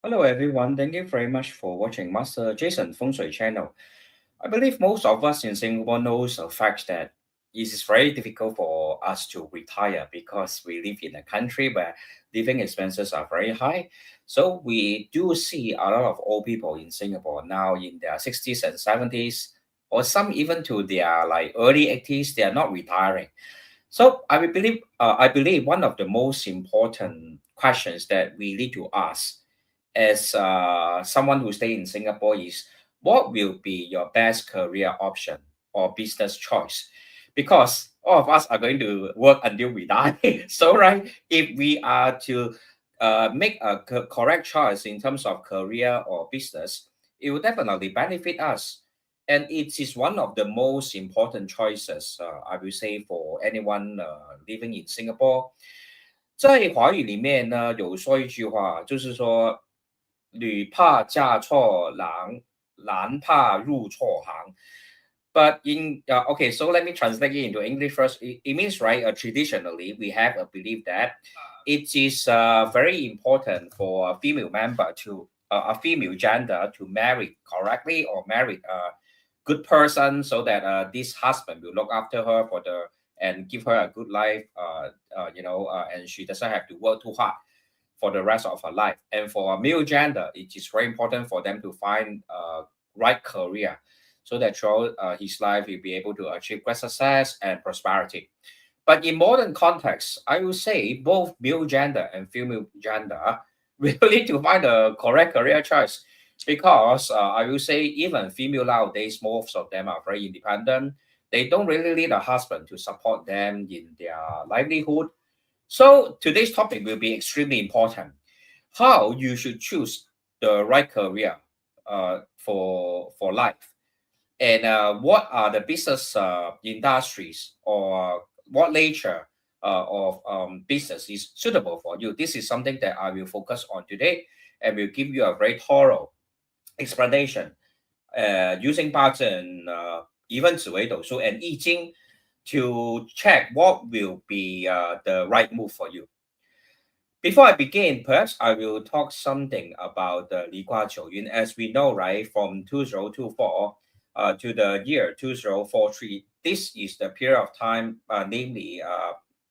Hello everyone, thank you very much for watching Master Jason Feng Shui channel. I believe most of us in Singapore knows the fact that it is very difficult for us to retire because we live in a country where living expenses are very high. So we do see a lot of old people in Singapore now in their 60s and 70s, or some even to their like early 80s, they are not retiring. So I believe one of the most important questions that we need to ask as someone who stay in Singapore is what will be your best career option or business choice? Because all of us are going to work until we die. So, right, if we are to make a correct choice in terms of career or business, it will definitely benefit us. And it is one of the most important choices, I will say, for anyone living in Singapore. 在华语里面呢，有说一句话，就是说"女怕嫁错郎，男怕入错行." But okay, so let me translate it into English first. It means right. Traditionally, we have a belief that it is very important for a female member to a female gender to marry correctly or marry a good person, so that this husband will look after her for the and give her a good life. And she doesn't have to work too hard for the rest of her life. And for a male gender, it is very important for them to find a right career so that throughout his life he'll be able to achieve great success and prosperity. But in modern context, I will say both male gender and female gender will need to find a correct career choice because I will say even female nowadays, most of them are very independent. They don't really need a husband to support them in their livelihood. So today's topic will be extremely important. How you should choose the right career for life, and what are the business industries or what nature of business is suitable for you. This is something that I will focus on today, and will give you a very thorough explanation using Bazi and even 紫微斗数 and 易经 to check what will be the right move for you. Before I begin, perhaps I will talk something about the 离卦九运. As we know, right, from 2024 to the year 2043, this is the period of time, namely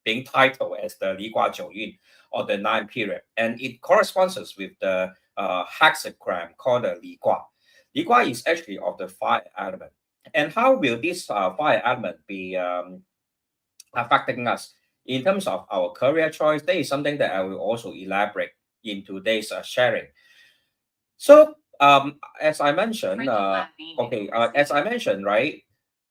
being titled as the 离卦九运, or the ninth period, and it corresponds with the hexagram called the 离卦. 离卦 is actually of the fire element. And how will this fire element be affecting us in terms of our career choice? That is something that I will also elaborate in today's sharing. So, as I mentioned, as I mentioned, right,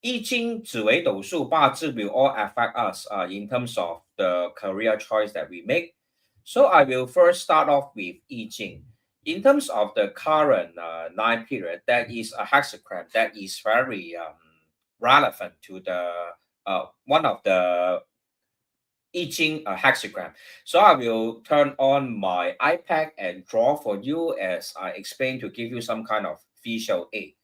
易经, 紫微斗数, 八字 will all affect us in terms of the career choice that we make. So I will first start off with 易经. In terms of the current nine period, that is a hexagram that is very relevant to the one of the 易经 hexagram. So I will turn on my iPad and draw for you as I explain to give you some kind of visual aid.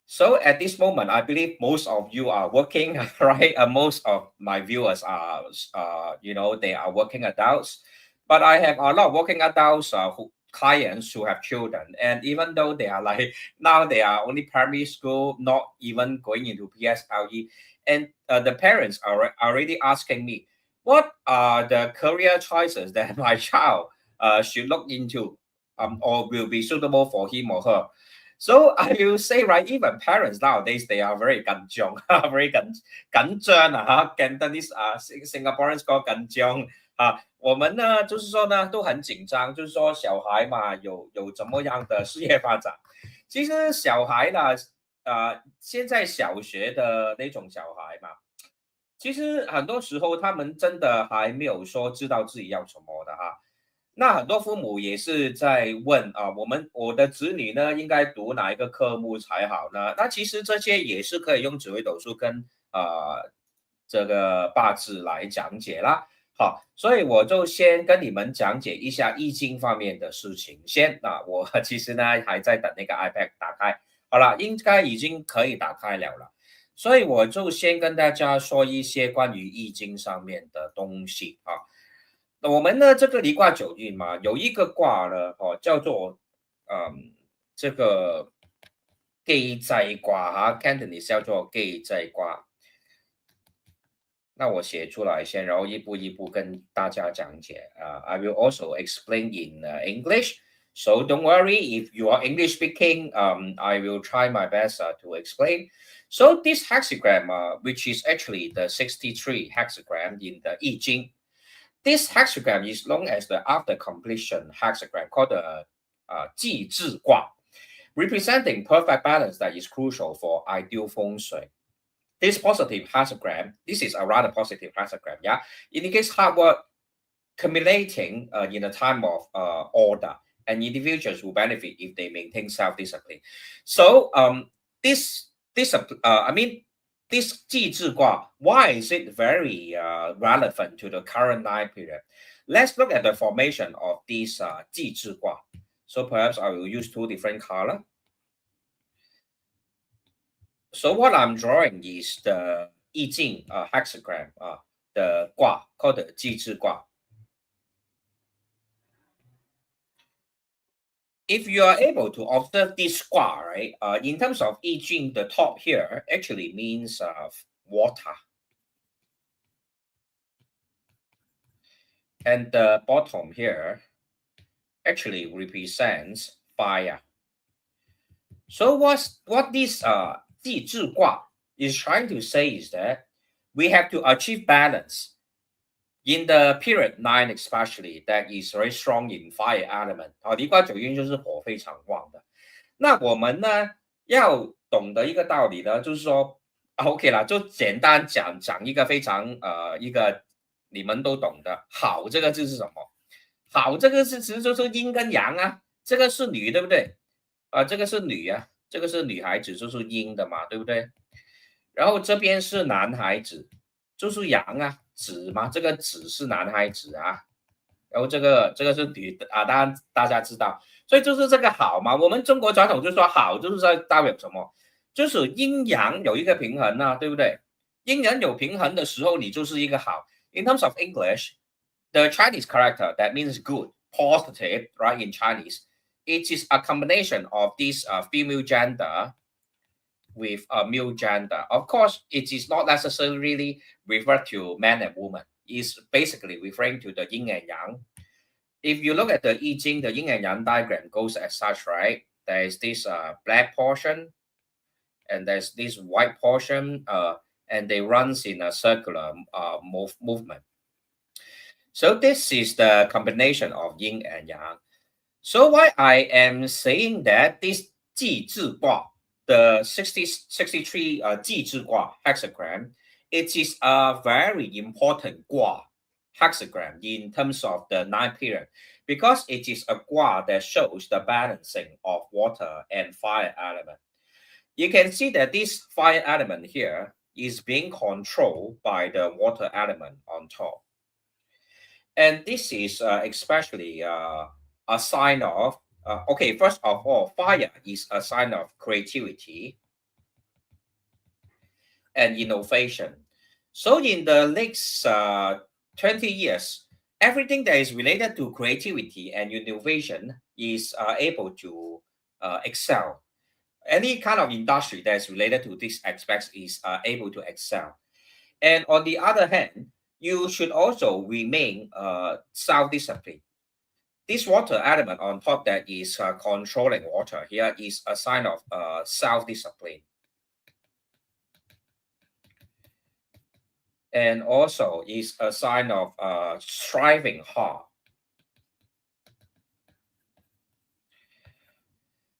So at this moment, I believe most of you are working, right? Most of my viewers are, they are working adults. But I have a lot of working adults clients who have children. And even though they are like, now they are only primary school, not even going into PSLE. And the parents are already asking me, what are the career choices that my child should look into or will be suitable for him or her? So I will say, right, even parents nowadays, they are very 緊張, very 緊張 Cantonese Singaporeans call 緊張我们呢，就是说呢，都很紧张，就是说小孩嘛，有怎么样的事业发展？其实小孩呢，现在小学的那种小孩嘛，其实很多时候他们真的还没有说知道自己要什么的哈。那很多父母也是在问啊，我的子女呢，应该读哪一个科目才好呢？那其实这些也是可以用紫微斗数跟这个八字来讲解啦。好，所以我就先跟你们讲解一下易经方面的事情先。那我其实呢还在等那个 iPad 打开，好了，应该已经可以打开了。所以我就先跟大家说一些关于易经上面的东西啊。我们呢这个离卦九运嘛，有一个卦呢，叫做这个地灾卦哈 ，Cantonese 叫做地灾卦。那我写出来先，然后一步一步跟大家讲解。I will also explain in English. So don't worry if you are English speaking. I will try my best to explain. So this hexagram, which is actually the 63 hexagram in the I Ching, this hexagram is known as the after completion hexagram called the 既至卦, representing perfect balance that is crucial for ideal feng shui. This positive hexagram, this is a rather positive hexagram, yeah, indicates hard work accumulating in a time of order, and individuals will benefit if they maintain self-discipline. So this 既至卦, why is it very relevant to the current time period? Let's look at the formation of this 既至卦. So perhaps I will use two different colors. So what I'm drawing is the I Ching hexagram, the 卦 called the 既至卦. If you are able to observe this gua, right, in terms of I Ching, the top here actually means water. And the bottom here actually represents fire. So what this 既至卦 is trying to say is that we have to achieve balance in the period 9 especially that is very strong in fire element. 离卦九运就是火非常旺的。那我们呢要懂得一个道理呢，就是说OK 啦，就简单讲一个非常一个你们都懂的好这个字是什么？好这个字其实就是阴跟阳啊，这个是女对不对？这个是女啊，这个是女孩子就是阴的嘛，对不对？然后这边是男孩子，就是阳啊，子嘛，这个子是男孩子啊，然后这个是女的啊，当然大家知道，所以就是这个好嘛。我们中国传统就说好，就是在代表什么？就是阴阳有一个平衡啊，对不对？阴阳有平衡的时候，你就是一个好。In terms of English, the Chinese character that means good, positive, right? In Chinese, it is a combination of this female gender with a male gender. Of course, it is not necessarily referred to man and woman. It's basically referring to the yin and yang. If you look at the I Ching, the yin and yang diagram goes as such, right? There is this black portion, and there's this white portion, and they runs in a circular movement. So this is the combination of yin and yang. So why I am saying that this 既至卦, the 63 既至卦hexagram, it is a very important gua hexagram in terms of the 9 period, because it is a gua that shows the balancing of water and fire element. You can see that this fire element here is being controlled by the water element on top. And this is especially a sign of, okay, first of all, fire is a sign of creativity and innovation. So in the next 20 years, everything that is related to creativity and innovation is able to excel. Any kind of industry that is related to these aspects is able to excel. And on the other hand, you should also remain self-disciplined. This water element on top that is controlling water here is a sign of self-discipline. And also is a sign of striving hard.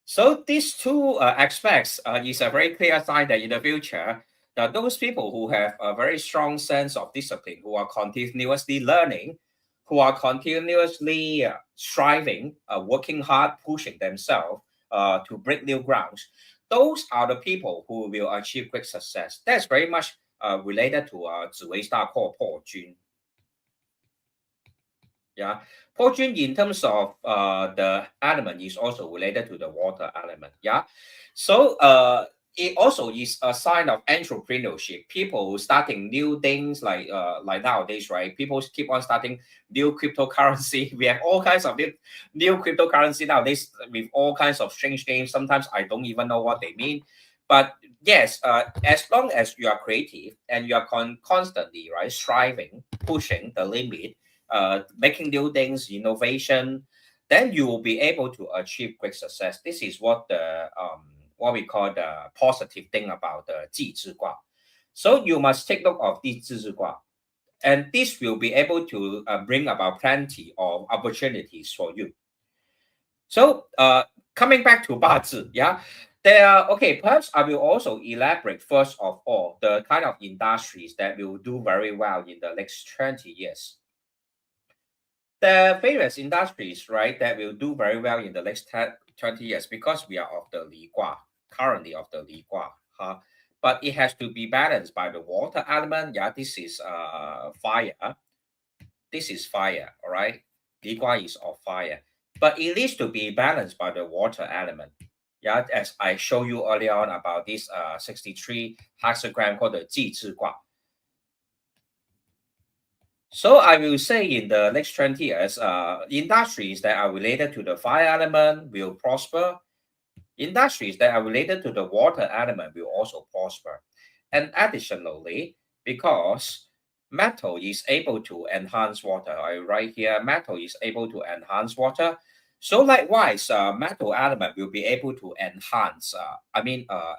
So these two aspects is a very clear sign that in the future, that those people who have a very strong sense of discipline, who are continuously learning, who are continuously striving, working hard, pushing themselves to break new grounds, those are the people who will achieve great success. That's very much related to 紫微 star called 破军. Yeah, 破军 in terms of the element is also related to the water element. Yeah, so it also is a sign of entrepreneurship. People starting new things like nowadays, right? People keep on starting new cryptocurrency. We have all kinds of new cryptocurrency nowadays with all kinds of strange names. Sometimes I don't even know what they mean. But yes, as long as you are creative and you are constantly right striving, pushing the limit, making new things, innovation, then you will be able to achieve great success. This is what we call the positive thing about the 地支卦. So you must take note of this 地支卦, and this will be able to bring about plenty of opportunities for you. So coming back to 八字, yeah, there are, okay, perhaps I will also elaborate first of all the kind of industries that will do very well in the next 20 years. The various industries, right, that will do very well in the next 20 years because we are of the Li Gua, currently of the Li Gua, huh? But it has to be balanced by the water element. Yeah, this is fire. This is fire, all right? Li Gua is of fire. But it needs to be balanced by the water element. Yeah, as I showed you earlier on about this 63 hexagram called the 地支卦. So I will say in the next 20 years, industries that are related to the fire element will prosper. Industries that are related to the water element will also prosper. And additionally, because metal is able to enhance water, I write here, metal is able to enhance water. So likewise, metal element will be able to enhance,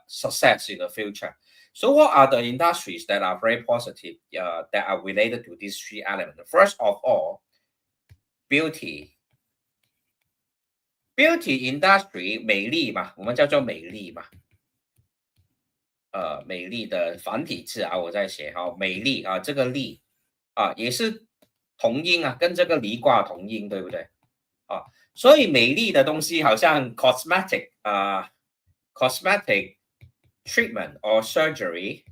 success in the future. So what are the industries that are very positive that are related to these three elements? First of all, beauty. Beauty industry 美丽嘛，我们叫做美丽嘛。美丽的繁体字啊，我在写哈，美丽啊，这个丽啊也是同音啊，跟这个离卦同音，对不对？啊，所以美丽的东西好像 cosmetic cosmetic treatment or surgery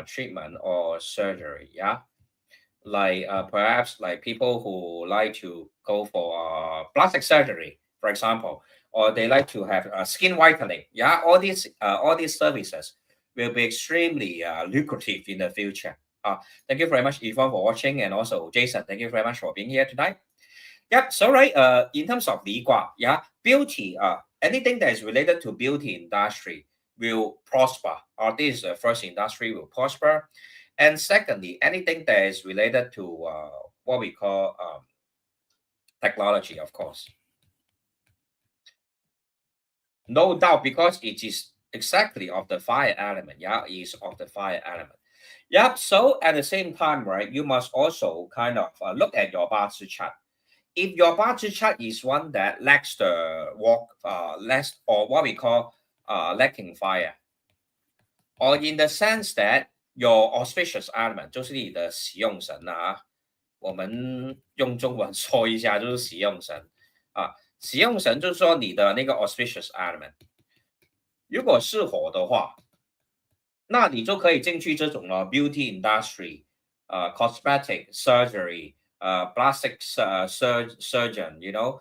treatment or surgery, yeah. Like perhaps like people who like to go for plastic surgery, for example, or they like to have skin whitening. Yeah, all these services will be extremely lucrative in the future. Thank you very much, Yvonne, for watching, and also Jason. Thank you very much for being here tonight. Yep. So right. In terms of Li Gua, yeah, beauty. Anything that is related to beauty industry will prosper. Or this is the first industry will prosper. And secondly, anything that is related to what we call technology, of course. No doubt, because it is exactly of the fire element. Yeah, is of the fire element. Yep. So at the same time, right, you must also kind of look at your Bazi chart. If your Bazi chart is one that lacks the less or what we call lacking fire, or in the sense that your auspicious element 就是你的喜用神啊，我们用中文说一下就是喜用神啊，喜用神就是说你的那个 auspicious element，如果是火的话，那你就可以进去这种beauty industry，cosmetic surgery，plastic surgeon， you know，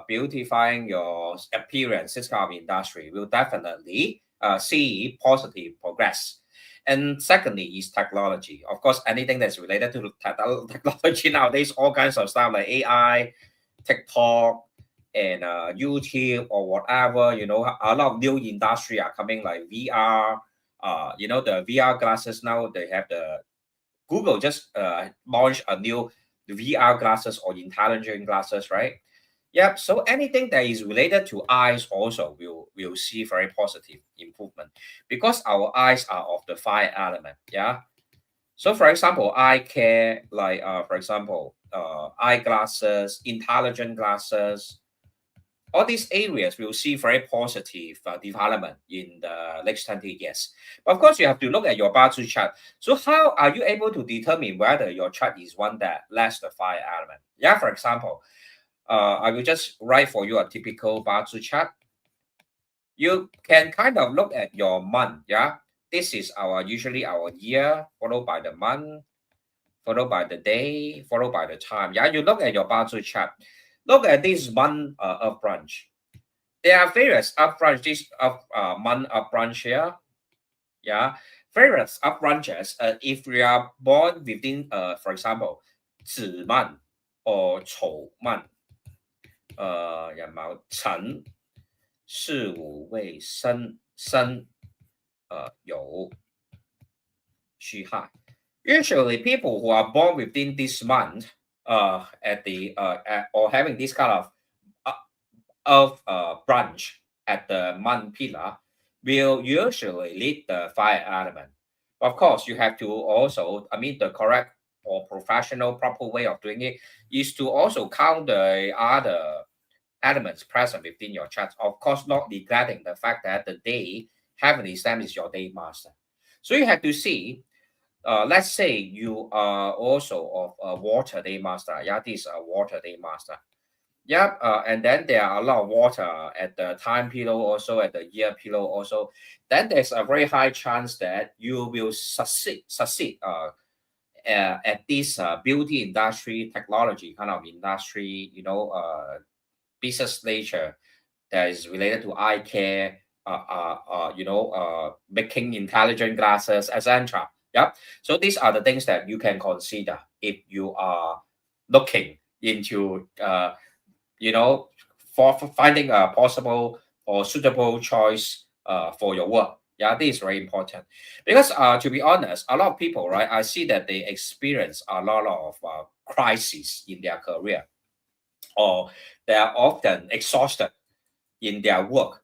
beautifying your appearance, this kind of industry will definitely see positive progress. And secondly is technology. Of course, anything that's related to technology nowadays, all kinds of stuff like AI, TikTok, and YouTube or whatever, you know, a lot of new industry are coming like VR. You know, the VR glasses now, they have the Google just launched a new VR glasses or intelligent glasses, right? Yep. So anything that is related to eyes also will see very positive improvement because our eyes are of the fire element. Yeah. So for example, eye care, like for example, eyeglasses, intelligent glasses, all these areas will see very positive development in the next 20 years. But of course, you have to look at your Bazi chart. So how are you able to determine whether your chart is one that lacks the fire element? Yeah, for example, I will just write for you a typical Bazi chart. You can kind of look at your month. Yeah, this is usually our year, followed by the month, followed by the day, followed by the time. Yeah, you look at your Bazi chart. Look at this month of branch. There are various up branches of month up branch here. Yeah, various up branches. If we are born within, for example, 子 month or 丑 month, 有冇辰巳午未申申酉戌亥? Usually, people who are born within this month, or having this kind of branch at the month pillar, will usually lead the fire element. Of course, you have to also, the correct or professional proper way of doing it is to also count the other elements present within your chart. Of course, not neglecting the fact that the day heavenly stem is your day master. So you have to see, let's say you are also of a water day master. Yeah, this is a water day master. Yep, and then there are a lot of water at the time pillow, also at the year pillow, also. Then there's a very high chance that you will succeed at this beauty industry, technology kind of industry, business nature that is related to eye care, making intelligent glasses, etc. Yep. So these are the things that you can consider if you are looking into for finding a possible or suitable choice for your work. Yeah, this is very important because to be honest, a lot of people, right, I see that they experience a lot of crises in their career, or they are often exhausted in their work,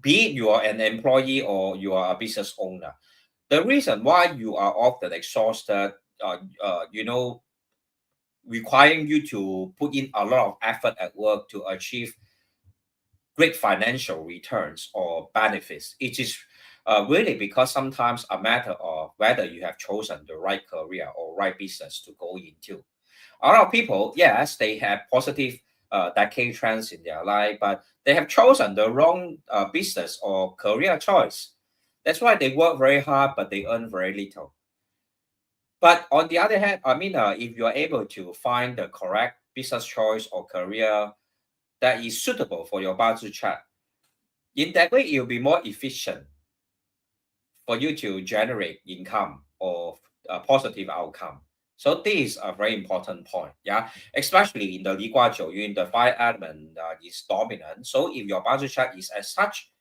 be it you are an employee or you are a business owner. The reason why you are often exhausted, requiring you to put in a lot of effort at work to achieve great financial returns or benefits. It is really because sometimes a matter of whether you have chosen the right career or right business to go into. A lot of people, yes, they have positive decade trends in their life, but they have chosen the wrong business or career choice. That's why they work very hard, but they earn very little. But on the other hand, if you are able to find the correct business choice or career that is suitable for your Bazi chart, in that way, it will be more efficient for you to generate income or a positive outcome. So this is a very important point, yeah. Especially in the Li Gua Jiu Yun, the fire element is dominant. So if your Bazi chart is as such,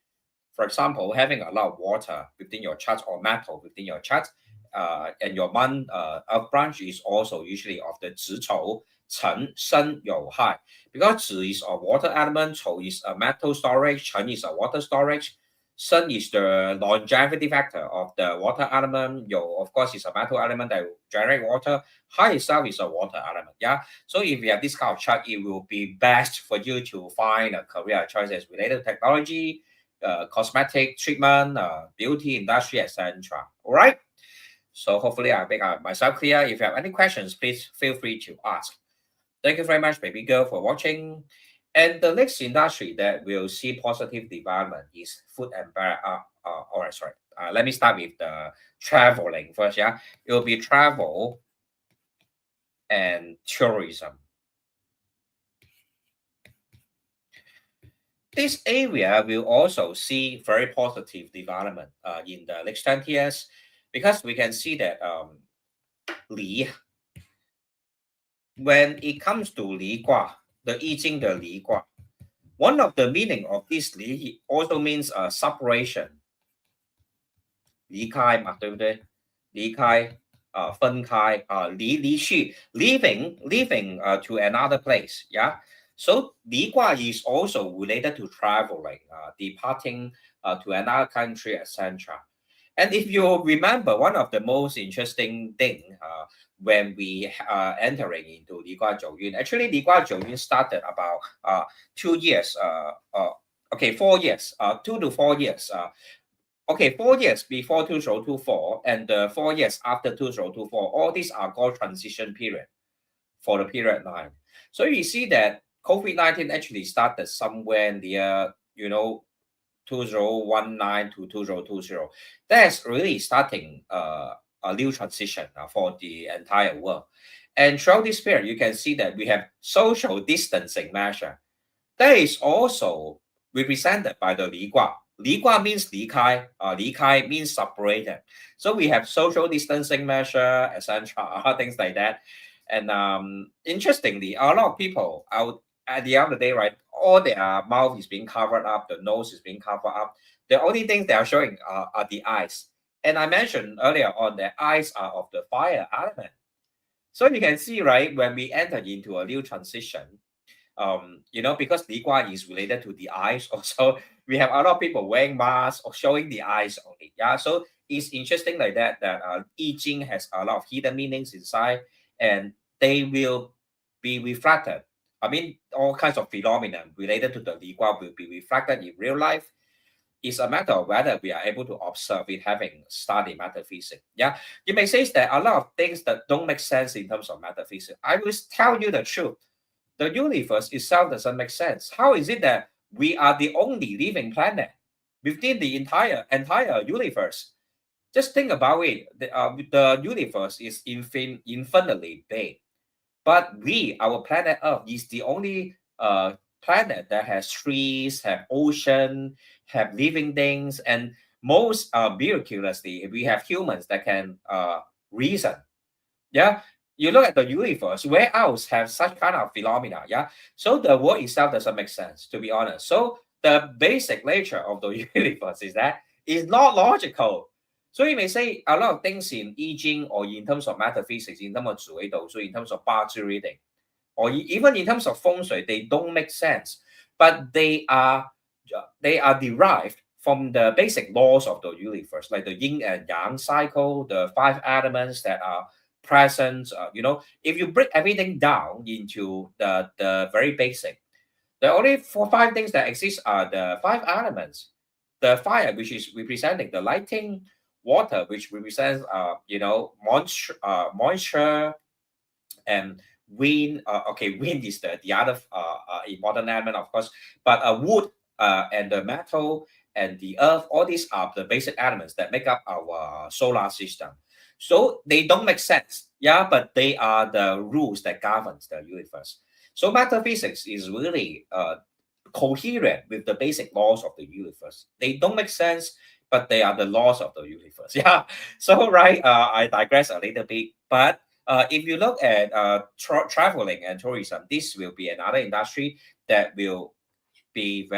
for example, having a lot of water within your chart or metal within your chart, and your month of branch is also usually of the 子丑 Chen Shen You Hai, because 子 is a water element, 丑 is a metal storage, Chen is a water storage, Shen is the longevity factor of the water element, You of course is a metal element that will generate water, Hai itself is a water element. Yeah, so if you have this kind of chart, it will be best for you to find a career choices related to technology, cosmetic treatment, beauty industry, etc. All right. So hopefully I make myself clear. If you have any questions, please feel free to ask. Thank you very much, baby girl, for watching. And the next industry that will see positive development is food and all right, sorry. Let me start with the traveling first. Yeah, it will be travel and tourism. This area will also see very positive development in the next 10 years, because we can see that Li, when it comes to Li Gua, the I Ching, the Li Gua, one of the meaning of this Li also means separation. 离开嘛，对不对？离开，分开，离去 leaving to another place. Yeah. So 离卦 is also related to traveling, departing to another country, etc. And if you remember, one of the most interesting thing when we entering into Li Gua Jiu Yun, actually Li Gua Jiu Yun started about 2 years, 4 years, 2 to 4 years. 4 years before 2024 and 4 years after 2024, all these are called transition period for the period line. So you see that COVID-19 actually started somewhere near, 2019 to 2020. That's really starting a new transition for the entire world. And throughout this period, you can see that we have social distancing measure. That is also represented by the 离卦. 离卦 means 离开, 离开 means separated. So we have social distancing measure, etc., things like that. And interestingly, a lot of people out at the end of the day, right, all their mouth is being covered up, the nose is being covered up. The only things they are showing are the eyes. And I mentioned earlier on that eyes are of the fire element. So you can see, right, when we enter into a new transition, because Li Guan is related to the eyes, also we have a lot of people wearing masks or showing the eyes only. Yeah, so it's interesting like that. That I Ching has a lot of hidden meanings inside, and they will be reflected. I mean, all kinds of phenomena related to the Li Guan will be reflected in real life. It's a matter of whether we are able to observe it having studied metaphysics. Yeah, you may say that a lot of things that don't make sense in terms of metaphysics. I will tell you the truth. The universe itself doesn't make sense. How is it that we are the only living planet within the entire universe? Just think about it. The universe is infinitely big, but our planet Earth, is the only planet that has trees, have ocean, have living things, and most miraculously, we have humans that can reason. Yeah, you look at the universe, where else have such kind of phenomena? Yeah, so the world itself doesn't make sense, to be honest. So the basic nature of the universe is that it's not logical. So you may say a lot of things in I Ching or in terms of metaphysics, in terms of 紫微斗数, in terms of Bazi reading, or even in terms of Feng Shui, they don't make sense, but they are derived from the basic laws of the universe, like the yin and yang cycle, the five elements that are present. If you break everything down into the very basic, the only five things that exist are the five elements. The fire, which is representing the lighting; water, which represents moisture; and wind. Okay, wind is the other important element, of course. But wood and the metal and the earth, all these are the basic elements that make up our solar system. So they don't make sense, yeah, but they are the rules that governs the universe. So metaphysics is really coherent with the basic laws of the universe. They don't make sense, but they are the laws of the universe. Yeah. So right, I digress a little bit, but if you look at traveling and tourism, this will be another industry that will be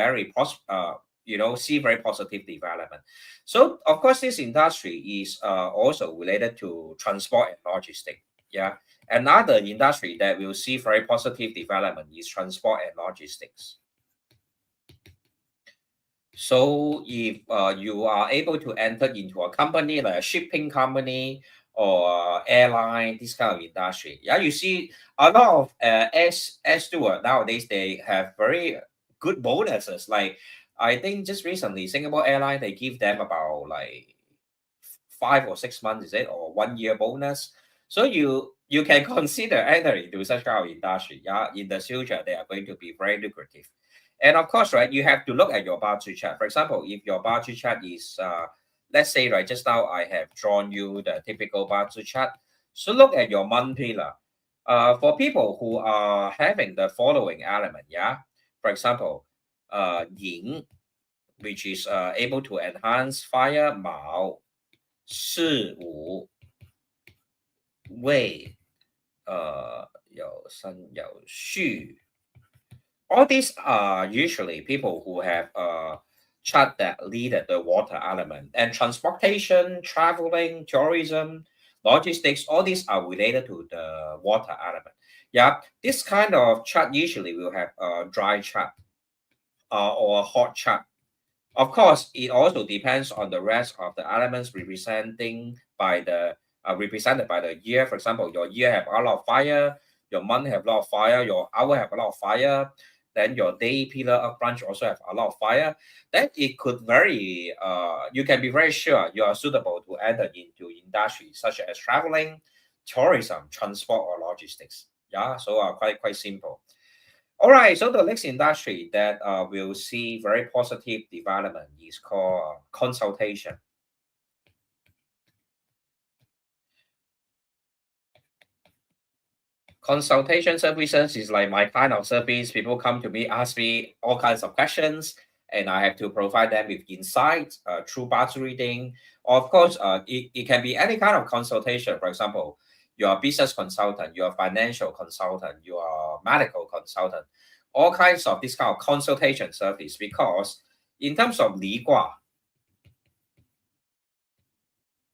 see very positive development. So of course, this industry is also related to transport and logistics. Yeah, another industry that will see very positive development is transport and logistics. So if you are able to enter into a company like a shipping company or airline, this kind of industry, yeah, you see a lot of air steward nowadays, they have very good bonuses. Like I think just recently, Singapore Airline, they give them about like 5 or 6 months, is it, or 1 year bonus. So you can consider entering into such kind of industry. Yeah, in the future, they are going to be very lucrative. And of course, right, you have to look at your Bazi chart. For example, if your Bazi chart is, let's say, right, just now I have drawn you the typical Bazi chart. So look at your month pillar. For people who are having the following element, yeah. For example, Yin, which is able to enhance fire, Mao, 四五位有生有戌. All these are usually people who have chart that lead the water element, and transportation, traveling, tourism, logistics. All these are related to the water element. Yeah, this kind of chart usually will have a dry chart or a hot chart. Of course, it also depends on the rest of the elements represented by the year. For example, your year have a lot of fire, your month have a lot of fire, your hour have a lot of fire, then your day pillar of branch also have a lot of fire. Then it could you can be very sure you are suitable to enter into industries such as traveling, tourism, transport, or logistics. Yeah, so quite simple. All right, so the next industry that will see very positive development is called consultation. Consultation services is like my kind of service. People come to me, ask me all kinds of questions, and I have to provide them with insight through Bazi reading. Of course, it can be any kind of consultation. For example, you're a business consultant, you're a financial consultant, you are a medical consultant, all kinds of this kind of consultation service. Because in terms of Li Gua,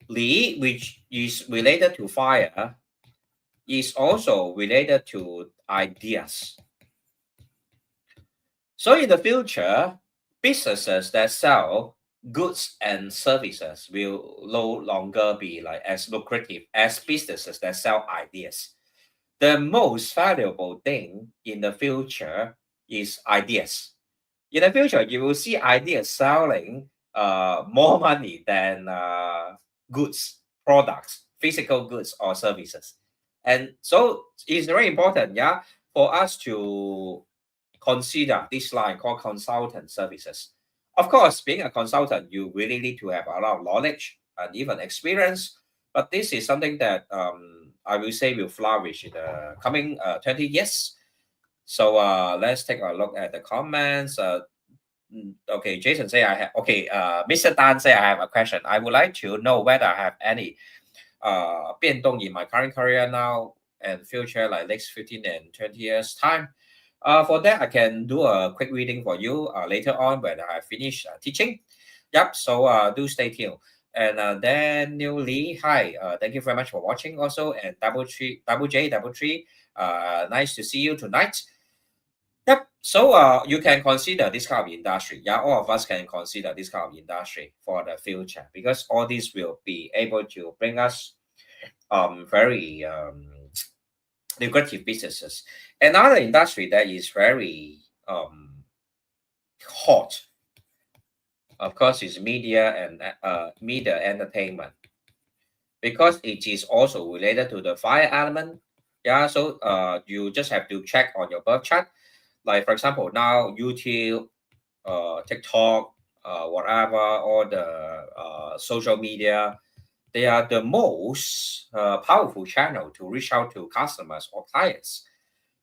Li, which is related to fire, is also related to ideas. So in the future, businesses that sell goods and services will no longer be like as lucrative as businesses that sell ideas. The most valuable thing in the future is ideas. In the future, you will see ideas selling more money than goods, products, physical goods or services. And so it's very important, yeah, for us to consider this line called consultant services. Of course, being a consultant, you really need to have a lot of knowledge and even experience. But this is something that I will say will flourish in the coming 20 years. So let's take a look at the comments. Okay, Jason say I have. Okay, Mr. Dan say I have a question. I would like to know whether I have any 变动 in my current career now and future, like next 15 and 20 years time. For that, I can do a quick reading for you later on when I finish teaching. Yep, so do stay tuned. And Daniel Lee, hi, thank you very much for watching also. And double J, nice to see you tonight. Yep, so you can consider this kind of industry. Yeah, all of us can consider this kind of industry for the future, because all this will be able to bring us very lucrative businesses. Another industry that is very hot, of course, is media and media entertainment, because it is also related to the fire element. Yeah, so you just have to check on your birth chart. Like for example, now YouTube, TikTok, whatever, all the social media, they are the most powerful channel to reach out to customers or clients.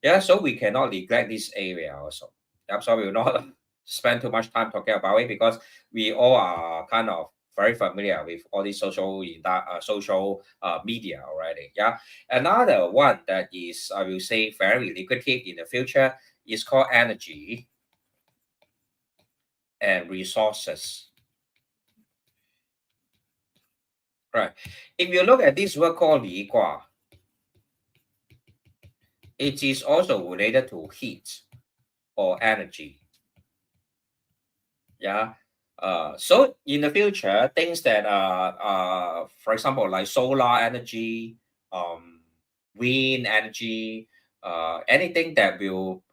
Yeah, so we cannot neglect this area also. Yep, so we will not spend too much time talking about it, because we all are kind of very familiar with all these social media already. Yeah, another one that is, I will say, very lucrative in the future is called energy and resources. Right. If you look at this word called Li Gua, it is also related to heat or energy. Yeah. So in the future, things that for example, like solar energy, wind energy, anything that will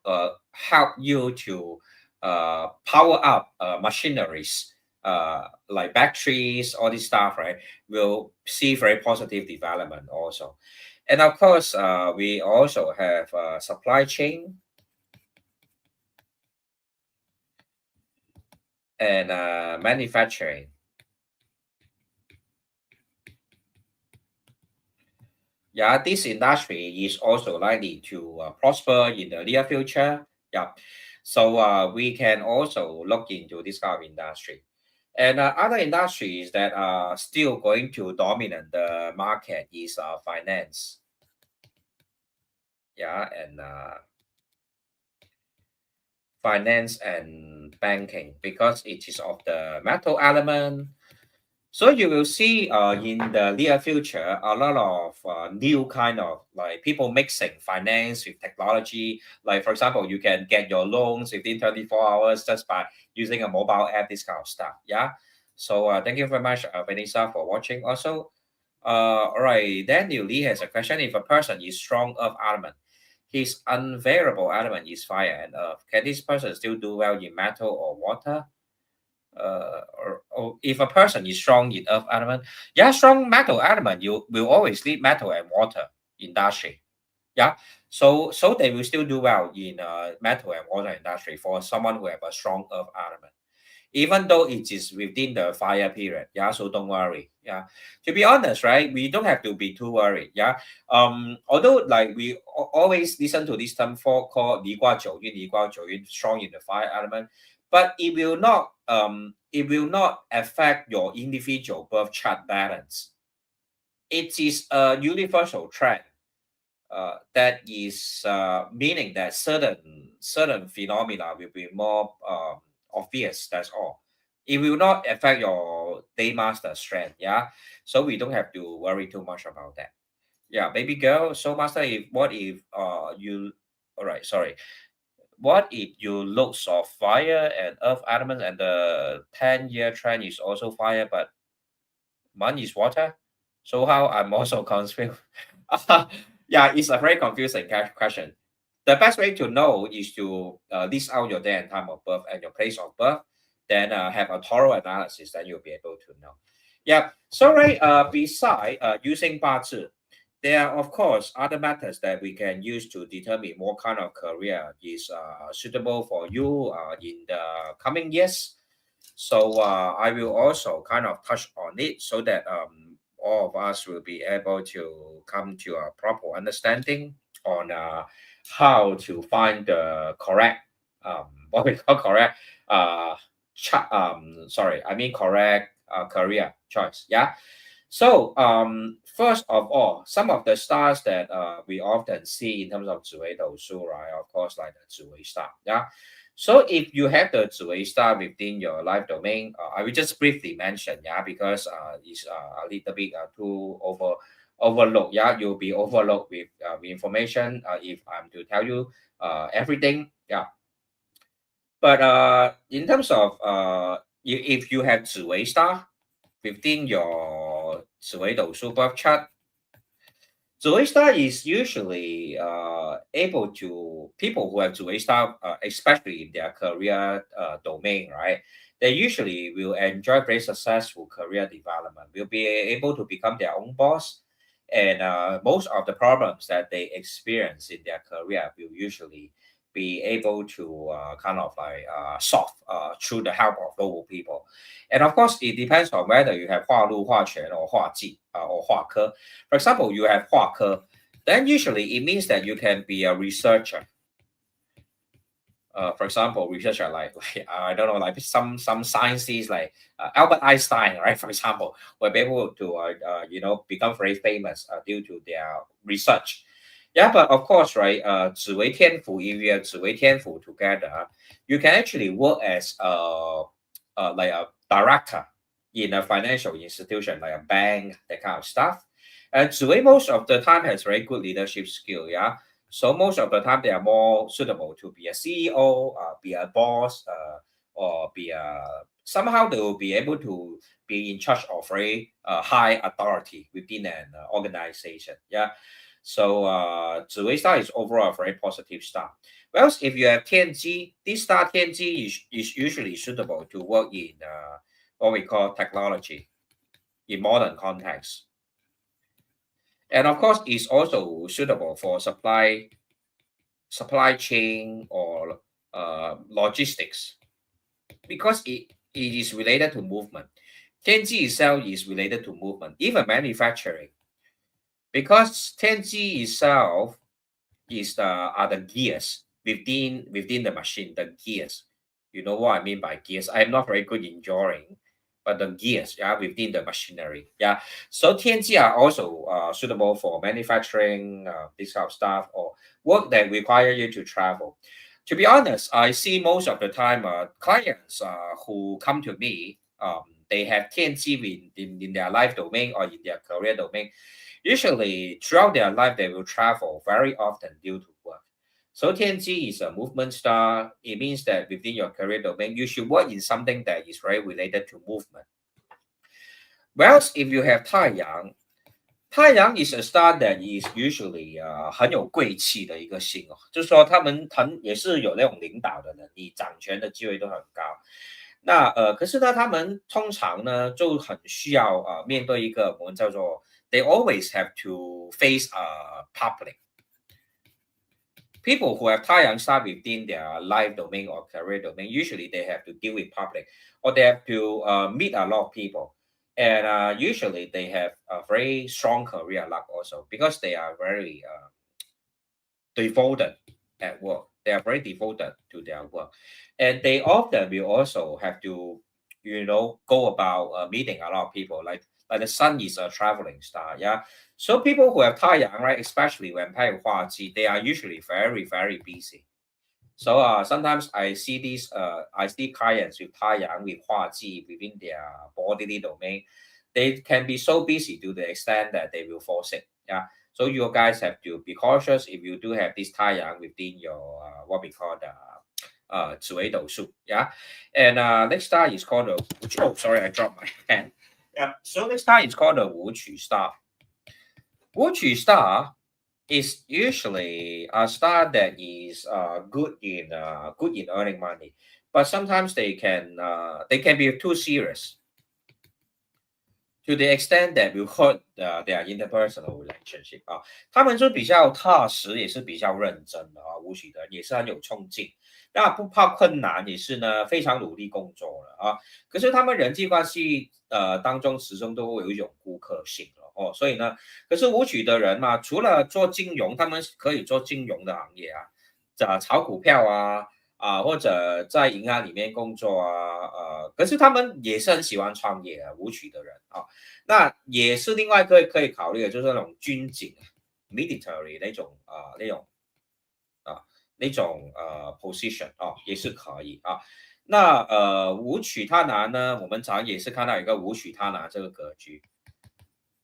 help you to power up machineries, like batteries, all this stuff, right, will see very positive development also. And of course, we also have supply chain and manufacturing. Yeah, this industry is also likely to prosper in the near future. Yeah, so we can also look into this kind of industry. And other industries that are still going to dominate the market is finance. Yeah, and finance and banking, because it is of the metal element. So you will see in the near future a lot of new kind of like people mixing finance with technology. Like for example, you can get your loans within 24 hours just by using a mobile app, this kind of stuff. Yeah. So thank you very much, Vanessa, for watching. Also, all right, Daniel Lee has a question. If a person is strong earth element, his unvariable element is fire and earth, can this person still do well in metal or water? Or if a person is strong in earth element, yeah, strong metal element, you will always need metal and water industry. Yeah, so they will still do well in metal and water industry for someone who have a strong earth element, even though it is within the fire period. Yeah, so don't worry. Yeah, to be honest, right, we don't have to be too worried. Yeah, although like we always listen to this term for called 离卦九运, 离卦九运, strong in the fire element. but it will not affect your individual birth chart balance. It is a universal trend that is meaning that certain phenomena will be more obvious. That's all. It will not affect your day master strength. Yeah, so we don't have to worry too much about that. Yeah, baby girl. So master, if what if you all right? Sorry. What if you looks of fire and earth element and the 10-year trend is also fire, but money is water? So how I'm also confused. Yeah, it's a very confusing question. The best way to know is to list out your day and time of birth and your place of birth, then have a thorough analysis, then you'll be able to know. Yeah. So right, beside using Bazi, there are of course other methods that we can use to determine what kind of career is suitable for you in the coming years. So I will also kind of touch on it so that all of us will be able to come to a proper understanding on how to find the correct what we call correct sorry, I mean correct career choice. Yeah. So first of all, some of the stars that we often see in terms of 紫微斗数, right? Of course, like the 紫微 star. Yeah. So if you have the 紫微 star within your life domain, I will just briefly mention, yeah, because it's a little bit too overlooked. Yeah, you'll be overlooked with information if I'm to tell you everything. Yeah. But in terms of if you have 紫微 star within your 紫微斗数 birth chart, Zui star is usually able to people who have Zui star, especially in their career domain, right? They usually will enjoy very successful career development, will be able to become their own boss, and most of the problems that they experience in their career will usually be able to kind of like solve through the help of local people. And of course, it depends on whether you have 化禄, 化权, or 化忌, or 化科. For example, you have 化科, then usually it means that you can be a researcher. For example, researcher like I don't know, like some sciences like Albert Einstein, right? For example, will be able to become very famous due to their research. Yeah, but of course, right? 紫微天府, if you have 紫微天府 together, you can actually work as like a director in a financial institution, like a bank, that kind of stuff. And 紫微 most of the time has very good leadership skill. Yeah, so most of the time, they are more suitable to be a CEO, be a boss, or be a somehow they will be able to be in charge of a high authority within an organization. Yeah. So 紫微 star is overall a very positive star. Whereas if you have 天机, this star 天机 is usually suitable to work in what we call technology in modern context. And of course, it's also suitable for supply chain or logistics because it is related to movement. Tenji itself is related to movement, even manufacturing, because Tenji itself is are the gears within the machine, the gears. You know what I mean by gears? I'm not very good in drawing, but the gears, yeah, within the machinery, yeah. So TNG are also suitable for manufacturing this kind of stuff or work that require you to travel. To be honest, I see most of the time clients who come to me, they have TNG in their life domain or in their career domain. Usually, throughout their life, they will travel very often due to work. So TNG is a movement star. It means that within your career domain, you should work in something that is very related to movement. Whereas if you have 太阳 is a star that is usually 很有贵气的一个星哦，就是说他们也是有那种领导的能力，掌权的机会都很高。那可是呢，他们通常呢就很需要面对一个我们叫做 they always have to face public. People who have 太阳 star within their life domain or career domain, usually they have to deal with public or they have to meet a lot of people. And usually they have a very strong career luck also because they are very devoted at work. They are very devoted to to their work, and they often will also have to, go about meeting a lot of people. Like the sun is a traveling star, yeah. So people who have 太阳, right, especially when 拍化忌, they are usually very very busy. So sometimes I see clients with 太阳 with 化忌 within their bodily domain. They can be so busy to the extent that they will fall sick. Yeah. So you guys have to be cautious if you do have this 太阳 within your what we call the 紫微斗数. Yeah. And next star is called the, oh sorry, I dropped my pen. Yeah. So next star is called the 武曲 star. 武曲 star is usually a star that is good in earning money, but sometimes they can be too serious to the extent that will hurt their interpersonal relationship 啊。他们是比较踏实，也是比较认真的啊，武曲的也是很有冲劲，那不怕困难，也是呢非常努力工作了啊。可是他们人际关系当中始终都会有一种顾客性了哦，所以呢，可是武曲的人嘛，除了做金融，他们可以做金融的行业啊，炒股票啊。或者在银行里面工作啊，可是他们也是很喜欢创业啊，武曲的人啊，那也是另外可以考虑的，就是那种军警 military 那种position 啊，也是可以啊。那武曲他拿呢，我们常也是看到一个武曲他拿这个格局，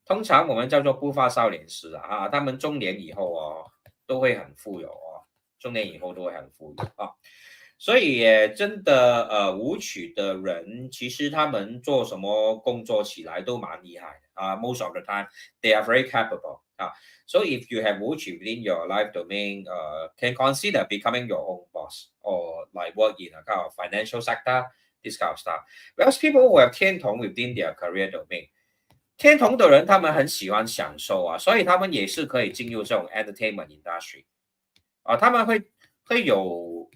通常我们叫做不发少年时啊，他们中年以后哦都会很富有哦，中年以后都会很富有啊。所以也真的武曲的人，其实他们做什么工作起来都蛮厉害的啊。Most of the time, they are very capable 啊。So if you have 武曲 within your life domain, can consider becoming your own boss or like work in a kind of financial sector, this kind of stuff. Whereas people who have 天同 within their career domain, 天同的人他们很喜欢享受啊，所以他们也是可以进入这种 entertainment industry 啊，他们会有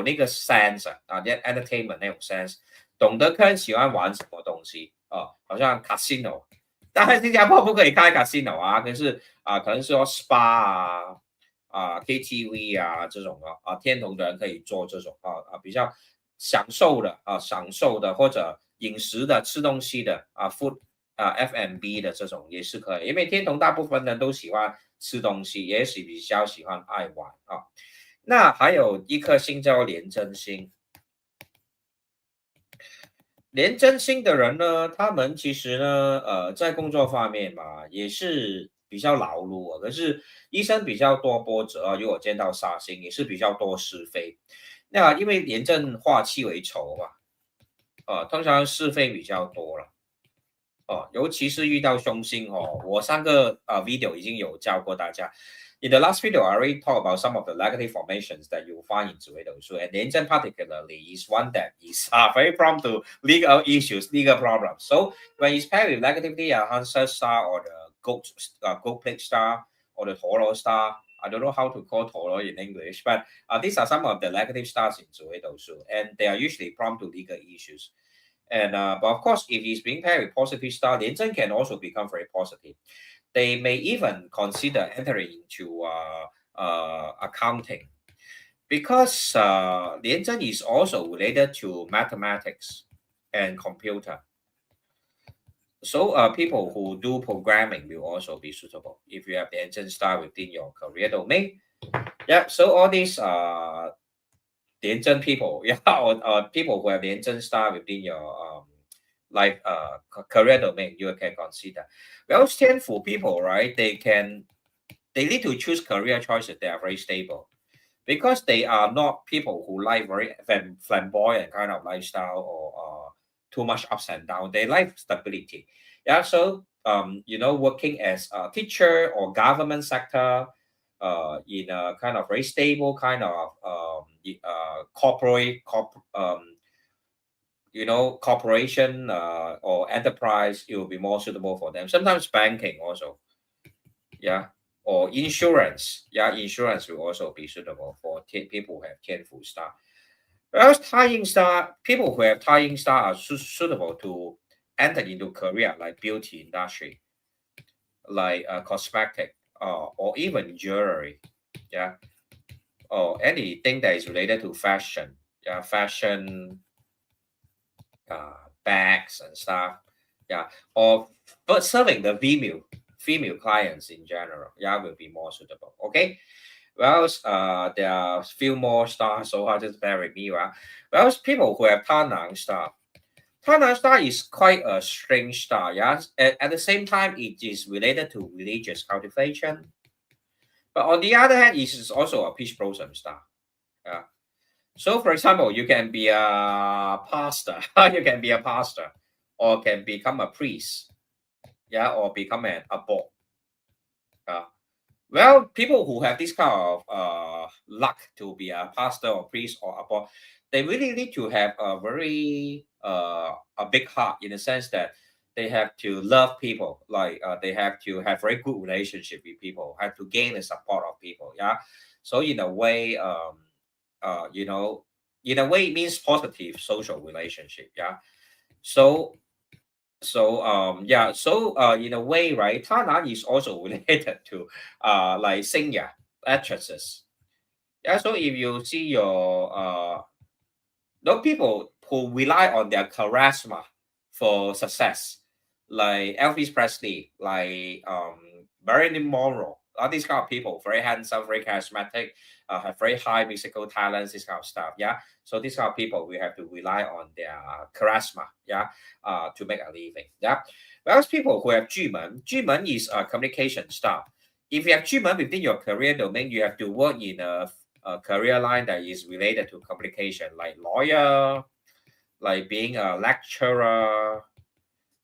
那个 sense 啊，entertainment 那种 sense，懂得看喜欢玩什么东西啊，好像 casino， 当然新加坡不可以开 casino 啊，可是可能是说 spa KTV 啊这种天同的人可以做这种比较享受的或者饮食的吃东西的food F&B 的这种也是可以，因为天同大部分人都喜欢吃东西，也是比较喜欢爱玩啊。那还有一颗星叫廉贞星，廉贞星的人呢，他们其实呢，在工作方面嘛，也是比较劳碌可是医生比较多波折如果见到煞星，也是比较多是非。那因为廉贞化气为仇嘛，通常是非比较多了。尤其是遇到凶星我上个video 已经有教过大家。In the last video, I already talked about some of the negative formations that you'll find in 紫微斗数, and the Indian particularly is one that is very prone to legal issues, legal problems. So when it's paired with negativity, Hansa star or the goat plague star or the Toro star, I don't know how to call Toro in English, but these are some of the negative stars in 紫微斗数, and they are usually prone to legal issues. And but of course, if he's being paired with positive star, 廉贞 can also become very positive. They may even consider entering into accounting because 廉贞 is also related to mathematics and computer. So people who do programming will also be suitable if you have 廉贞 star within your career domain. Yeah, so all these 廉贞 people, yeah, or people who have 廉贞 star within your like career domain, you can consider. Well, for people, right? They need to choose career choices that are very stable because they are not people who like very flamboyant kind of lifestyle or too much ups and downs. They like stability. Yeah, so working as a teacher or government sector, in a kind of very stable kind of corporation or enterprise, it will be more suitable for them. Sometimes banking also, yeah, or insurance, yeah, insurance will also be suitable for people who have 天府 star. Whereas tying star, people who have tying star are suitable to enter into career like beauty industry, like cosmetic, or even jewelry, yeah. or anything that is related to fashion. Yeah, fashion, bags and stuff. Yeah, or but serving the female clients in general. Yeah, will be more suitable. Okay. Well, there are a few more stars, so I'll just bear with me. Well, people who have Tanang star. Tanang star is quite a strange star. Yeah, at the same time, it is related to religious cultivation. But on the other hand, it is also a peace blossom star. Yeah. So, for example, you can be a pastor. You can be a pastor, or can become a priest. Yeah, or become an abbot. Uh, well, people who have this kind of luck to be a pastor or priest or abbot, they really need to have a very a big heart in the sense that they have to love people. Like they have to have very good relationship with people. Have to gain the support of people. Yeah. So in a way, you know, in a way, it means positive social relationship. Yeah. So in a way, right, Tana is also related to like singer actresses. Yeah, so if you see your those people who rely on their charisma for success, like Elvis Presley, like Marilyn Monroe, all these kind of people, very handsome, very charismatic, have very high musical talents, this kind of stuff. Yeah, so these kind of people we have to rely on their charisma. Yeah, to make a living. Yeah, whereas people who have Juman is a communication style. If you have Juman within your career domain, you have to work in a career line that is related to communication, like lawyer, like being a lecturer,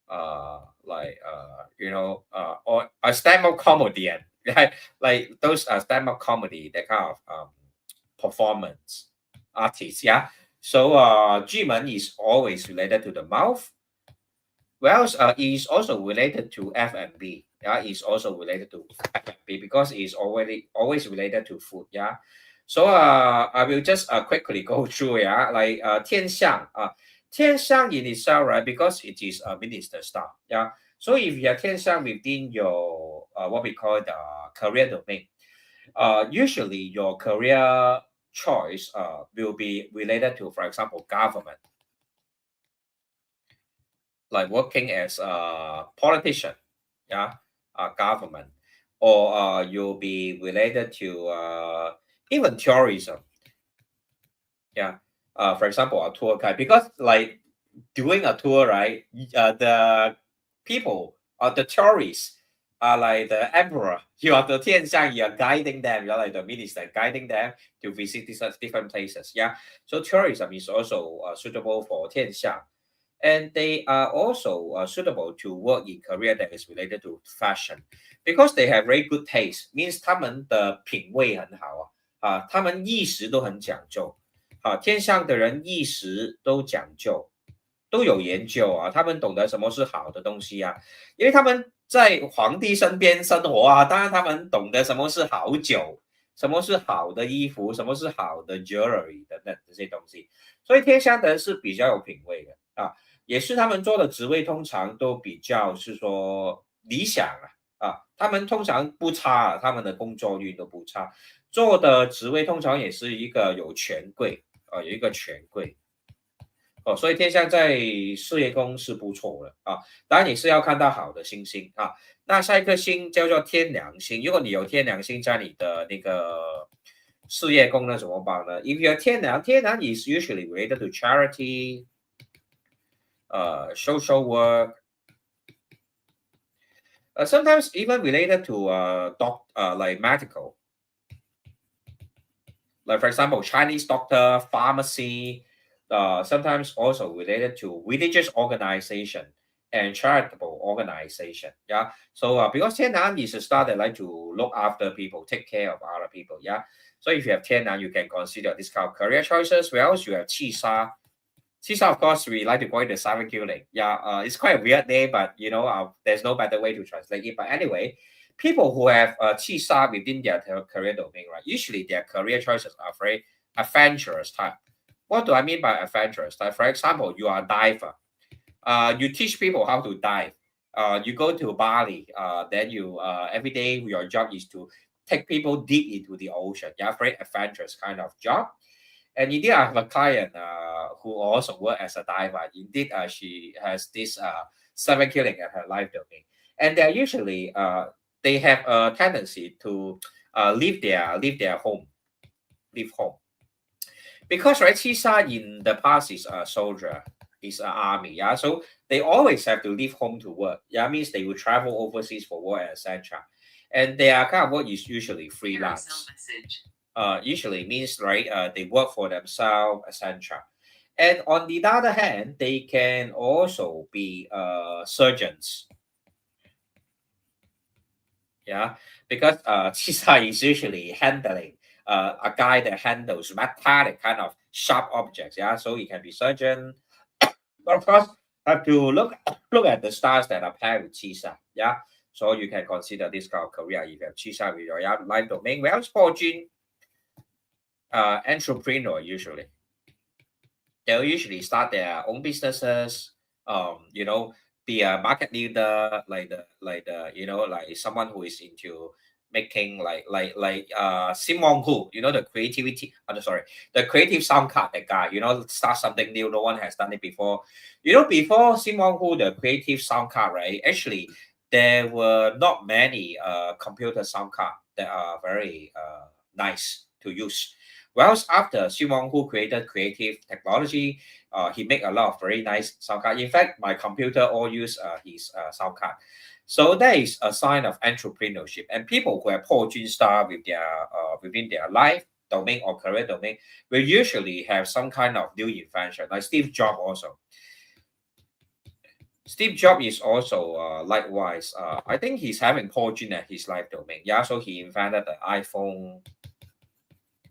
or a stand-up comedian, right? Like those stand-up comedy, that kind of performance artists, yeah. So Jimen is always related to the mouth. Well, is also related to F&B. Yeah, is also related to F&B because it's already always related to food. Yeah. So I will just quickly go through. Yeah, like 天象in itself, right? Because it is a minister star. Yeah. So if you have 天象 within your what we call the career domain, usually your career choice will be related to, for example, government, like working as a politician, yeah, government, or you'll be related to even tourism, yeah. For example, a tour guide, because like doing a tour, right? The people or the tourists are like the emperor. You are the 天象, you are guiding them. You're like the minister guiding them to visit these different places. Yeah. So tourism is also suitable for 天象. And they are also suitable to work in career that is related to fashion because they have very good taste. Means 他们的品味很好他们意识都很讲究天上的人意识都讲究，都有研究他们懂得什么是好的东西因为他们在皇帝身边生活当然他们懂得什么是好酒，什么是好的衣服，什么是好的 jewelry 等等这些东西，所以天香的人是比较有品味的也是他们做的职位通常都比较是说理想他们通常不差他们的工作率都不差，做的职位通常也是一个有权贵有一个权贵所以天象在事业宫是不错的当然你是要看到好的星星那下一颗星叫做天梁星，如果你有天梁星在你的那个事业宫呢怎么办呢？ If you have 天梁 is usually related to charity, social work, sometimes even related to like medical, like for example Chinese doctor, pharmacy, sometimes also related to religious organization and charitable organization. Yeah. So because Tianan is a star that like to look after people, take care of other people. Yeah. So if you have Tianan, you can consider this kind of career choices. Whereas you have Qisha. Qisha, of course, we like to call it the silent killing. Yeah. It's quite a weird name, but there's no better way to translate it. But anyway, people who have Qisha within their career domain, right? Usually their career choices are very adventurous type. What do I mean by adventurous? Like, for example, you are a diver. You teach people how to dive. You go to Bali. Then you every day your job is to take people deep into the ocean. Yeah, very adventurous kind of job. And indeed, I have a client who also work as a diver. Indeed, she has this seven killing at her life domain, and they have a tendency to leave their home, leave home, because right, Chisa in the past is a soldier, is an army. Yeah, so they always have to leave home to work. Yeah, means they will travel overseas for work, etc. And their kind of work is usually freelance. Usually means right, they work for themselves, etc. And on the other hand, they can also be surgeons. Yeah, because Chisa is usually handling a guy that handles metallic kind of sharp objects. Yeah, so he can be surgeon. But of course, have to look at the stars that are paired with Chisa. Yeah, so you can consider this kind of career if you have Chisa with your life domain. Well, Paul Jin, entrepreneur usually. They'll usually start their own businesses. You know, be a market leader, like someone who is into making Sim Wong Hu, the creativity. I'm sorry, the creative sound card. That guy, start something new. No one has done it before. Before Sim Wong Hu, the creative sound card, right? Actually, there were not many computer sound card that are very nice to use. Whereas after Simon, who created creative technology, he make a lot of very nice sound card. In fact, my computer all use his sound card. So that is a sign of entrepreneurship. And people who have fortune star within their life domain or career domain will usually have some kind of new invention, like Steve Jobs also. Steve Jobs is also likewise. I think he's having fortune at his life domain. Yeah, so he invented the iPhone,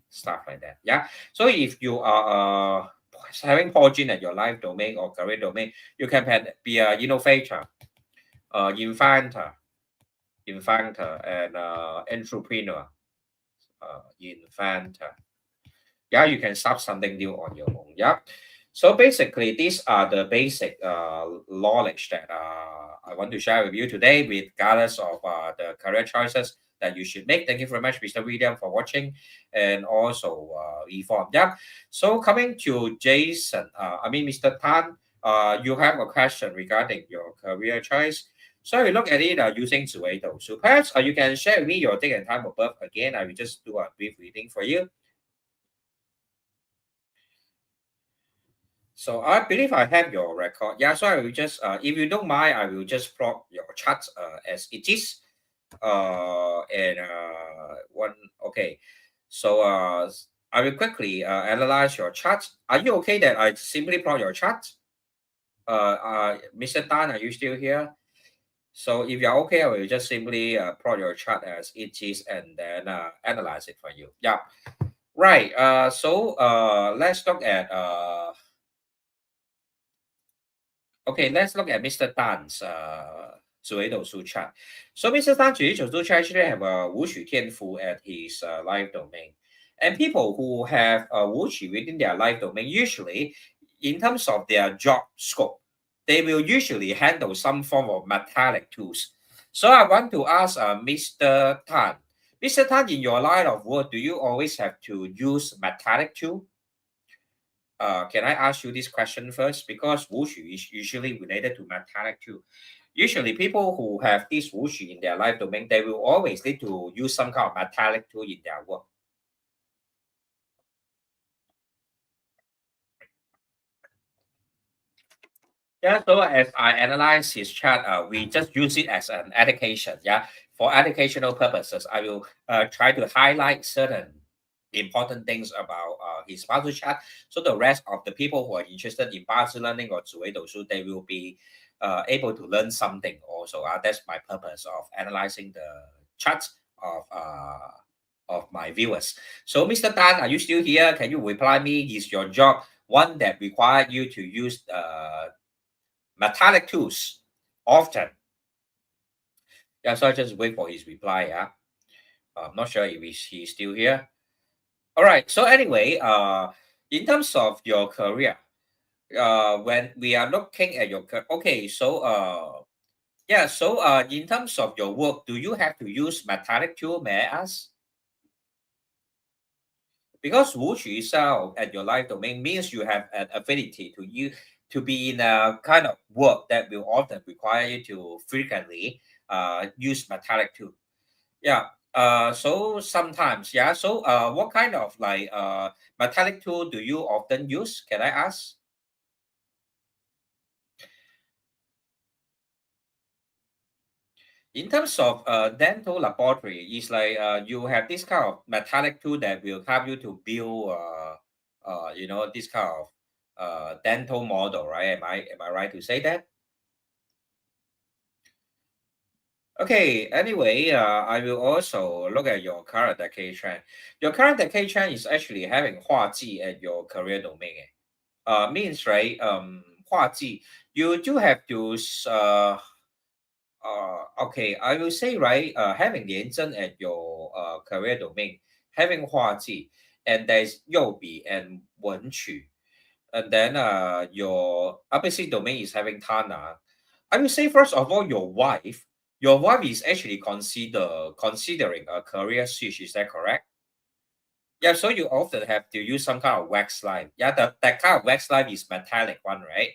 stuff like that. Yeah. So if you are having fortune at your life domain or career domain, you can be an innovator, inventor, and entrepreneur, inventor. Yeah, you can start something new on your own. Yeah. So basically, these are the basic knowledge that I want to share with you today, regardless of the career choices that you should make. Thank you very much, Mr. William, for watching, and also Yvonne. Yeah. So coming to Jason, Mr. Tan, you have a question regarding your career choice. So we look at it using Zuedo. So perhaps you can share with me your date and time of birth again. I will just do a brief reading for you. So I believe I have your record. Yeah, so I will just, if you don't mind, I will just plot your chart as it is. Okay. So I will quickly analyze your chart. Are you okay that I simply plot your chart? Mr. Dan, are you still here? So if you're okay, I will just simply plot your chart as it is and then analyze it for you. Yeah. Right. So let's look at okay, let's look at Mr. Tan's 紫微斗数 chart. So Mr. Tan 紫微斗数 chart actually have a Wuxu Tianfu at his life domain. And people who have Wuxu within their life domain, usually in terms of their job scope, they will usually handle some form of metallic tools. So I want to ask Mr. Tan. Mr. Tan, in your line of work, do you always have to use metallic tool? Can I ask you this question first? Because wushu is usually related to metallic too. Usually, people who have this wushu in their life domain, they will always need to use some kind of metallic tool in their work. Yeah, so as I analyze his chart, we just use it as an education. Yeah, for educational purposes, I will try to highlight certain important things about his Bazi chart. So the rest of the people who are interested in Bazi learning or 紫微斗数, they will be able to learn something also. That's my purpose of analyzing the charts of my viewers. So Mr. Tan, are you still here? Can you reply me? Is your job one that require you to use metallic tools often? Yeah, so I just wait for his reply. Yeah, I'm not sure if he's still here. All right. So anyway, in terms of your career, when we are looking at your okay, so Yeah, so in terms of your work, do you have to use metallic tool, may I ask? Because Wuxu itself at your life domain means you have an ability to be in a kind of work that will often require you to frequently use metallic tool. Yeah. So sometimes, yeah. So what kind of like metallic tool do you often use? Can I ask? In terms of dental laboratory, it's like you have this kind of metallic tool that will help you to build, this kind of dental model, right? Am I right to say that? Okay. Anyway, I will also look at your current decade trend. Your current decade trend is actually having 画技 at your career domain. Means right. 画技, you do have to okay, I will say right, having 廉政 at your career domain, having 画技, and there's 右比 and 文曲, and then your opposite domain is having Tana. I will say first of all, your wife is actually considering a career switch. Is that correct? Yeah, so you often have to use some kind of wax line. Yeah, that kind of wax line is metallic one, right?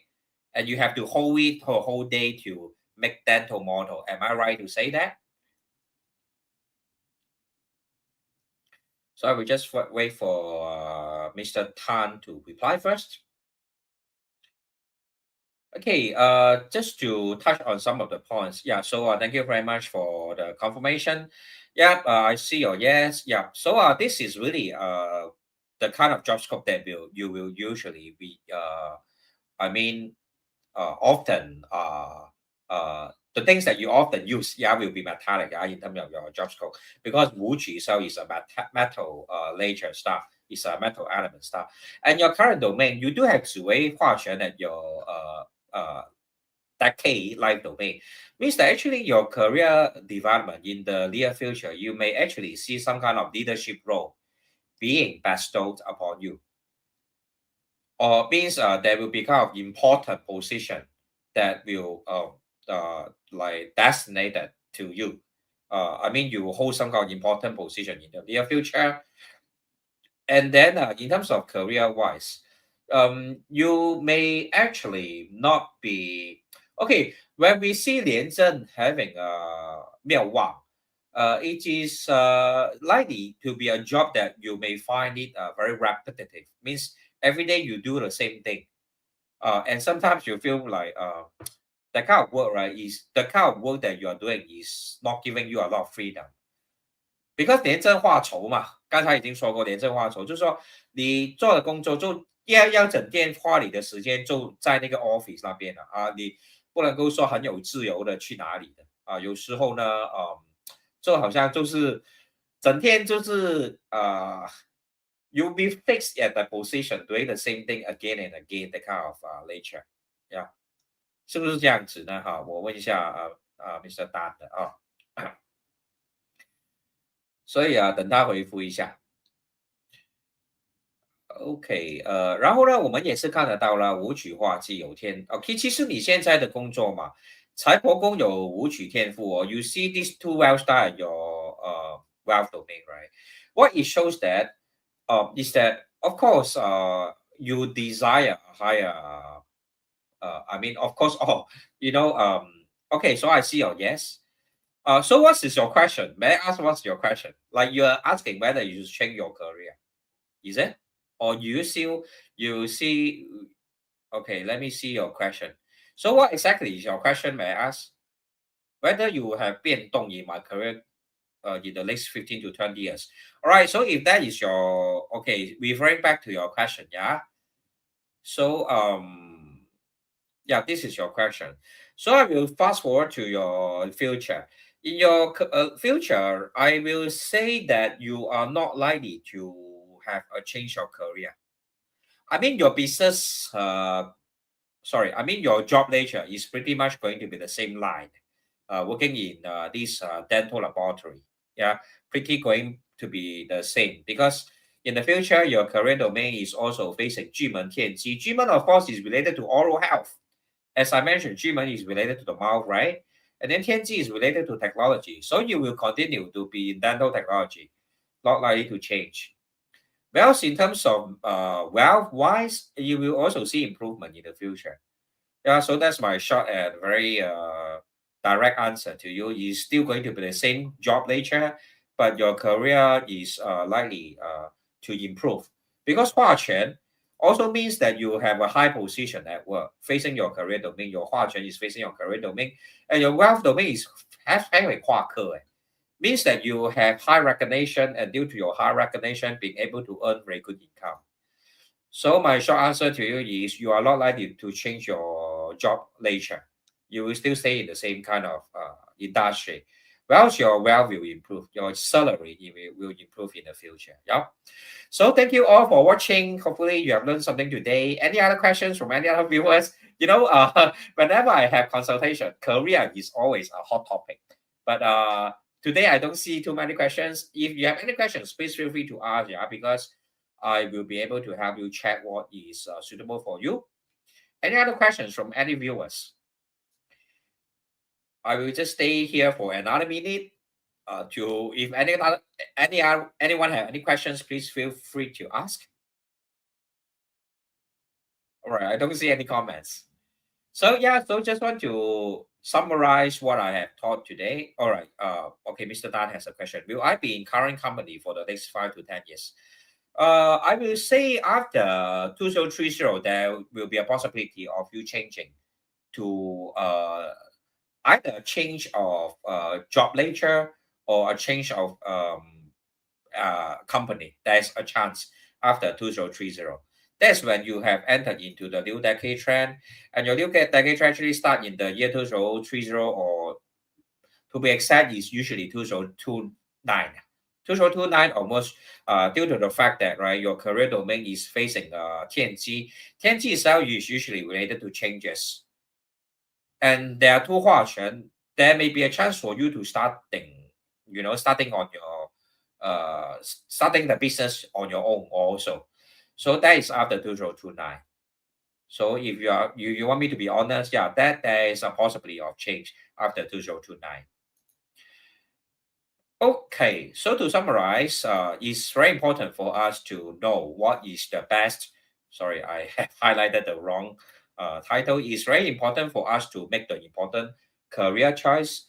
And you have to hold it for a whole day to make dental model. Am I right to say that? So I will just wait for Mr. Tan to reply first. Okay, just to touch on some of the points. Yeah, so thank you very much for the confirmation. Yeah, I see your yes. Yeah, so this is really the kind of job scope that you will usually be I mean often the things that you often use, yeah, will be metallic, in terms of your job scope, because Wuchi itself is a metal nature stuff, it's a metal element stuff. And your current domain, you do have Shui Huaquan at your decade life domain, means that actually your career development in the near future, you may actually see some kind of leadership role being bestowed upon you, or means there will be kind of important position that will like designated to you. I mean, you will hold some kind of important position in the near future. And then in terms of career wise, you may actually not be okay. When we see Lian Zhen having Miao Wang, it is likely to be a job that you may find it very repetitive. Means every day you do the same thing, and sometimes you feel like the kind of work, right, is the kind of work that you are doing is not giving you a lot of freedom. Because 廉政化酬嘛，刚才已经说过廉政化酬，就是说你做的工作就要整天花你的时间就在那个 office 那边了你不能够说很有自由的去哪里的有时候呢，就好像就是整天就是you'll be fixed at the position doing the same thing again and again, the kind of nature, yeah，是不是这样子呢？哈，我问一下Mr. Dan 的所以等他回复一下。OK，然后呢，我们也是看得到了武曲化忌有天，OK，其实你现在的工作嘛，财帛宫有武曲天赋哦。You see these two wealth star in your wealth domain, right? What it shows that is that of course you desire a higher I mean of course okay, so I see your yes. So what is your question? May I ask what's your question? Like you're asking whether you should change your career, is it? Or you see okay, let me see your question. So what exactly is your question, may I ask? Whether you have 变动 in my career in the next 15 to 20 years. All right, so if that is your okay, referring back to your question, yeah. So yeah, this is your question. So I will fast forward to your future. In your future, I will say that you are not likely to have a change of career. I mean, your business, sorry, I mean, your job nature is pretty much going to be the same line, working in this dental laboratory. Yeah, pretty going to be the same because in the future, your career domain is also facing 巨门天机. 巨门, of course, is related to oral health. As I mentioned, 巨门 is related to the mouth, right? And then Tianji is related to technology. So you will continue to be in dental technology, not likely to change. Wealth in terms of wealth wise, you will also see improvement in the future. Yeah, so that's my short and very direct answer to you. Is still going to be the same job nature, but your career is likely to improve because Hua Quan also means that you have a high position at work facing your career domain. Your Hua Quan is facing your career domain, and your wealth domain is has a Hua Ke. Means that you have high recognition, and due to your high recognition, being able to earn very good income. So my short answer to you is you are not likely to change your job nature. You will still stay in the same kind of industry. Well, your wealth will improve. Your salary will improve in the future. Yeah. So thank you all for watching. Hopefully you have learned something today. Any other questions from any other viewers? Whenever I have consultation, career is always a hot topic. But today I don't see too many questions. If you have any questions, please feel free to ask. Yeah, because I will be able to help you check what is suitable for you. Any other questions from any viewers? I will just stay here for another minute. To if anyone have any questions, please feel free to ask. All right, I don't see any comments. So yeah, so just want to summarize what I have taught today. All right. Okay, Mr. Dan has a question. Will I be in current company for the next 5 to 10 years? I will say after 2030, there will be a possibility of you changing to either a change of job nature or a change of company. There's a chance after 2030. That's when you have entered into the new decade trend, and your new decade trend actually start in the year 2030, or to be exact, is usually 2029. 2029 almost due to the fact that right your career domain is facing Tianji. Tianji itself is usually related to changes, and there are two Hua Quan. There may be a chance for you to starting on your starting the business on your own also. So that is after 2029. So if you want me to be honest, yeah, that there is a possibility of change after 2029. Okay, so to summarize, it's very important for us to know what is the best. Sorry, I have highlighted the wrong title. It's very important for us to make the important career choice.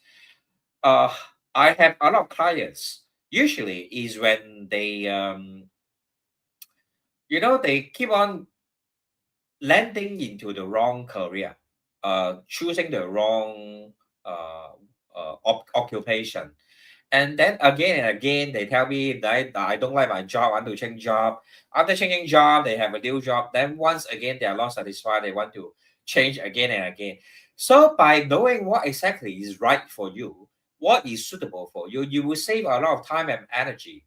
Uh, I have a lot of clients. Usually, is when they keep on landing into the wrong career, choosing the wrong occupation. And then again and again, they tell me that I don't like my job, I want to change job. After changing job, they have a new job. Then once again, they are not satisfied. They want to change again and again. So by knowing what exactly is right for you, what is suitable for you, you will save a lot of time and energy.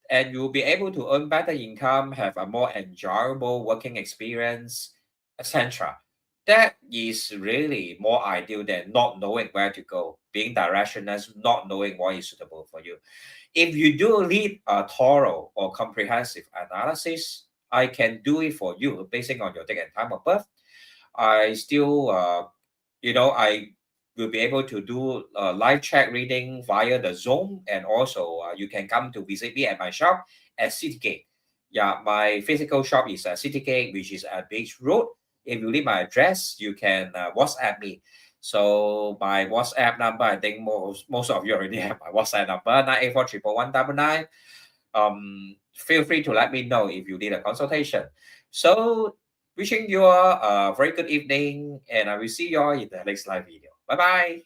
And you'll be able to earn better income, have a more enjoyable working experience, etc. That is really more ideal than not knowing where to go, being directionless, not knowing what is suitable for you. If you do need a thorough or comprehensive analysis, I can do it for you based on your date and time of birth. I still, I will be able to do live chat reading via the Zoom, and also you can come to visit me at my shop at Citygate. Yeah, my physical shop is at Citygate, which is at Beach Road. If you leave my address, you can WhatsApp me. So my WhatsApp number, I think most of you already have my WhatsApp number, 984 feel free to let me know if you need a consultation. So wishing you all a very good evening, and I will see you all in the next live video. Bye bye.